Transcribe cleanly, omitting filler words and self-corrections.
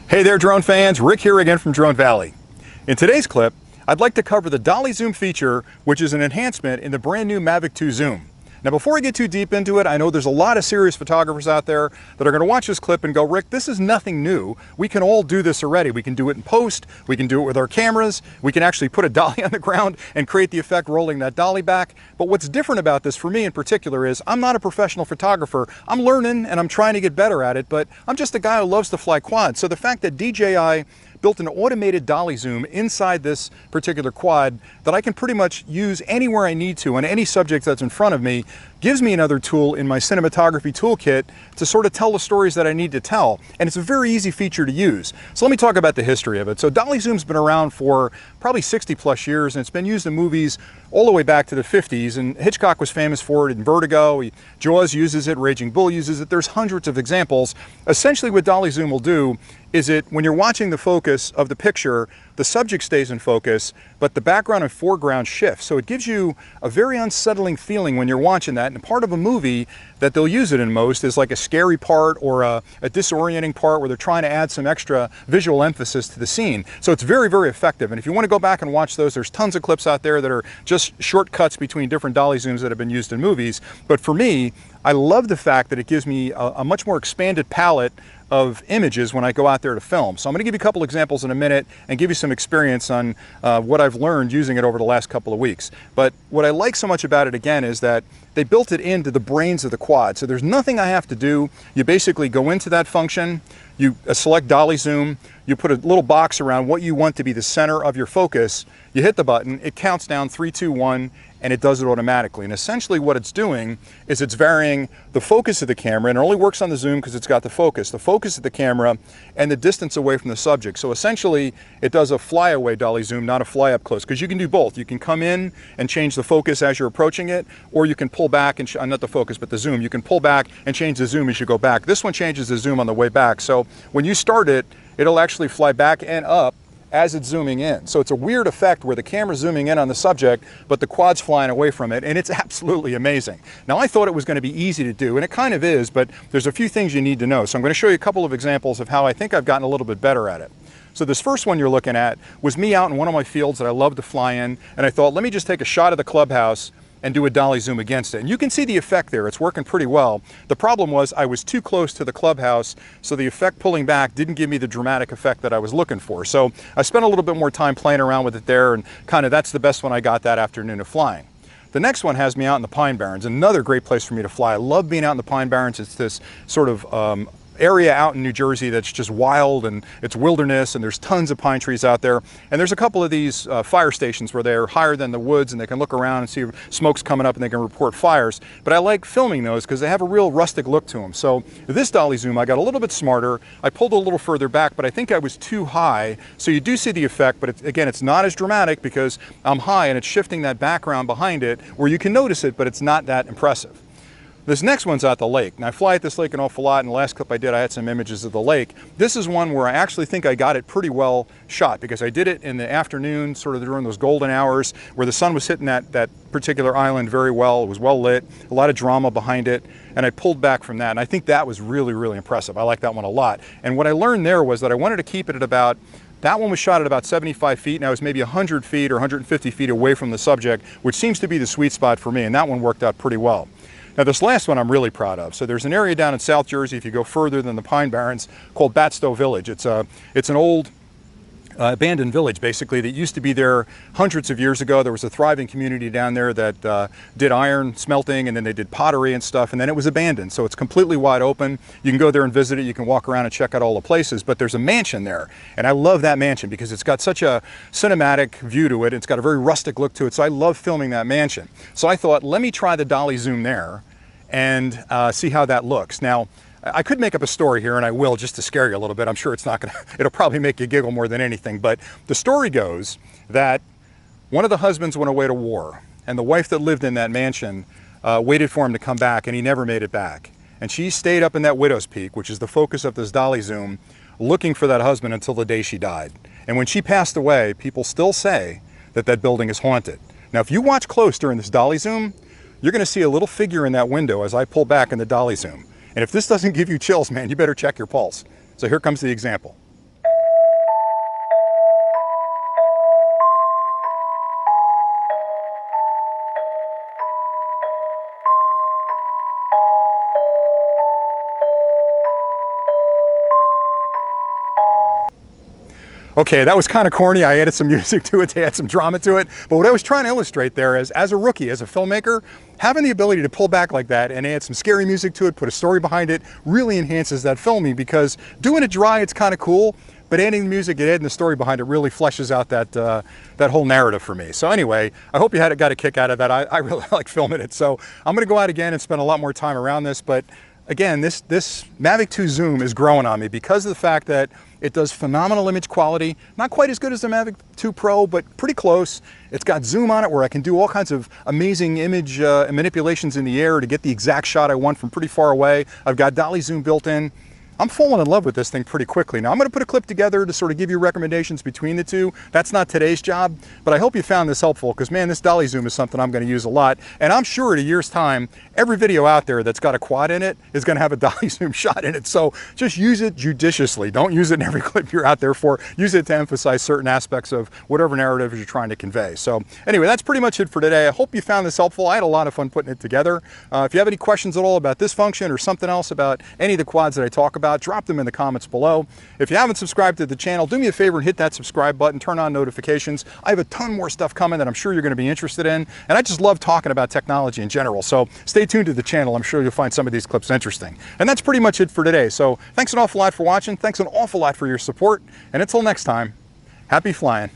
Hey there drone fans, Rick here again from Drone Valley. In today's clip, I'd like to cover the Dolly Zoom feature, which is an enhancement in the brand new Mavic 2 Zoom. Now before I get too deep into it, I know there's a lot of serious photographers out there that are going to watch this clip and go, Rick, this is nothing new. We can all do this already. We can do it in post, we can do it with our cameras, we can actually put a dolly on the ground and create the effect rolling that dolly back. But what's different about this for me in particular is I'm not a professional photographer. I'm learning and I'm trying to get better at it, but I'm just a guy who loves to fly quads. So the fact that DJI built an automated dolly zoom inside this particular quad that I can pretty much use anywhere I need to on any subject that's in front of me gives me another tool in my cinematography toolkit to sort of tell the stories that I need to tell. And it's a very easy feature to use. So let me talk about the history of it. So dolly zoom's been around for probably 60 plus years, and it's been used in movies all the way back to the 50s. And Hitchcock was famous for it in Vertigo. Jaws uses it, Raging Bull uses it. There's hundreds of examples. Essentially what dolly zoom will do is when you're watching the focus of the picture, the subject stays in focus, but the background and foreground shifts. So it gives you a very unsettling feeling when you're watching that. And part of a movie that they'll use it in most is like a scary part or a disorienting part where they're trying to add some extra visual emphasis to the scene. So it's very, very effective. And if you want to go back and watch those, there's tons of clips out there that are just shortcuts between different dolly zooms that have been used in movies. But for me, I love the fact that it gives me a much more expanded palette of images when I go out there to film. So I'm going to give you a couple examples in a minute and give you some experience on what I've learned using it over the last couple of weeks. But what I like so much about it again is that they built it into the brains of the quad. So there's nothing I have to do. You basically go into that function, you select dolly zoom, you put a little box around what you want to be the center of your focus, you hit the button, it counts down 3, 2, 1, and it does it automatically. And essentially what it's doing is it's varying the focus of the camera, and it only works on the zoom because it's got the focus of the camera and the distance away from the subject. So essentially it does a flyaway dolly zoom, not a fly up close, because you can do both. You can come in and change the focus as you're approaching it, or you can pull back and, not the focus, but the zoom. You can pull back and change the zoom as you go back. This one changes the zoom on the way back. So when you start it, it'll actually fly back and up as it's zooming in. So it's a weird effect where the camera's zooming in on the subject, but the quad's flying away from it, and it's absolutely amazing. Now I thought it was going to be easy to do, and it kind of is, but there's a few things you need to know. So I'm going to show you a couple of examples of how I think I've gotten a little bit better at it. So this first one you're looking at was me out in one of my fields that I love to fly in, and I thought, let me just take a shot of the clubhouse and do a dolly zoom against it. And you can see the effect there. It's working pretty well. The problem was I was too close to the clubhouse, so the effect pulling back didn't give me the dramatic effect that I was looking for. So I spent a little bit more time playing around with it there, and kind of that's the best one I got that afternoon of flying. The next one has me out in the Pine Barrens, another great place for me to fly. I love being out in the Pine Barrens. It's this sort of area out in New Jersey that's just wild, and it's wilderness, and there's tons of pine trees out there. And there's a couple of these fire stations where they're higher than the woods, and they can look around and see smoke's coming up and they can report fires. But I like filming those because they have a real rustic look to them. So this dolly zoom, I got a little bit smarter. I pulled a little further back, but I think I was too high. So you do see the effect, but again, it's not as dramatic because I'm high and it's shifting that background behind it where you can notice it, but it's not that impressive. This next one's at the lake. Now I fly at this lake an awful lot, and the last clip I did I had some images of the lake. This is one where I actually think I got it pretty well shot because I did it in the afternoon, sort of during those golden hours where the sun was hitting that particular island very well. It was well lit, a lot of drama behind it, and I pulled back from that, and I think that was really, really impressive. I like that one a lot. And what I learned there was that I wanted to keep it at about, that one was shot at about 75 feet, and I was maybe 100 feet or 150 feet away from the subject, which seems to be the sweet spot for me, and that one worked out pretty well. Now this last one I'm really proud of. So there's an area down in South Jersey, if you go further than the Pine Barrens, called Batstow Village. It's an old abandoned village basically that used to be there hundreds of years ago. There was a thriving community down there that did iron smelting, and then they did pottery and stuff, and then it was abandoned. So it's completely wide open. You can go there and visit it. You can walk around and check out all the places, but there's a mansion there, and I love that mansion because it's got such a cinematic view to it. It's got a very rustic look to it, so I love filming that mansion. So I thought, let me try the dolly zoom there and see how that looks. Now I could make up a story here, and I will, just to scare you a little bit. I'm sure it's not gonna, it'll probably make you giggle more than anything, but the story goes that one of the husbands went away to war, and the wife that lived in that mansion waited for him to come back, and he never made it back. And she stayed up in that widow's peak, which is the focus of this dolly zoom, looking for that husband until the day she died. And when she passed away, people still say that that building is haunted. Now, if you watch close during this dolly zoom, you're gonna see a little figure in that window as I pull back in the dolly zoom. And if this doesn't give you chills, man, you better check your pulse. So here comes the example. Okay, that was kind of corny. I added some music to it to add some drama to it. But what I was trying to illustrate there is, as a rookie, as a filmmaker, having the ability to pull back like that and add some scary music to it, put a story behind it, really enhances that filming, because doing it dry, it's kind of cool, but adding the music and adding the story behind it really fleshes out that whole narrative for me. So anyway, I hope you got a kick out of that. I really like filming it. So I'm going to go out again and spend a lot more time around this. But again, this Mavic 2 Zoom is growing on me because of the fact that it does phenomenal image quality. Not quite as good as the Mavic 2 Pro, but pretty close. It's got zoom on it where I can do all kinds of amazing image manipulations in the air to get the exact shot I want from pretty far away. I've got Dolly zoom built in. I'm falling in love with this thing pretty quickly. Now I'm going to put a clip together to sort of give you recommendations between the two. That's not today's job, but I hope you found this helpful, because man, this Dolly zoom is something I'm going to use a lot. And I'm sure in a year's time, every video out there that's got a quad in it is going to have a Dolly zoom shot in it. So just use it judiciously. Don't use it in every clip you're out there for. Use it to emphasize certain aspects of whatever narrative you're trying to convey. So anyway, that's pretty much it for today. I hope you found this helpful. I had a lot of fun putting it together. If you have any questions at all about this function or something else about any of the quads that I talk about, drop them in the comments below. If you haven't subscribed to the channel, do me a favor and hit that subscribe button, turn on notifications. I have a ton more stuff coming that I'm sure you're going to be interested in, and I just love talking about technology in general. So stay tuned to the channel. I'm sure you'll find some of these clips interesting. And that's pretty much it for today. So thanks an awful lot for watching. Thanks an awful lot for your support. And until next time, happy flying.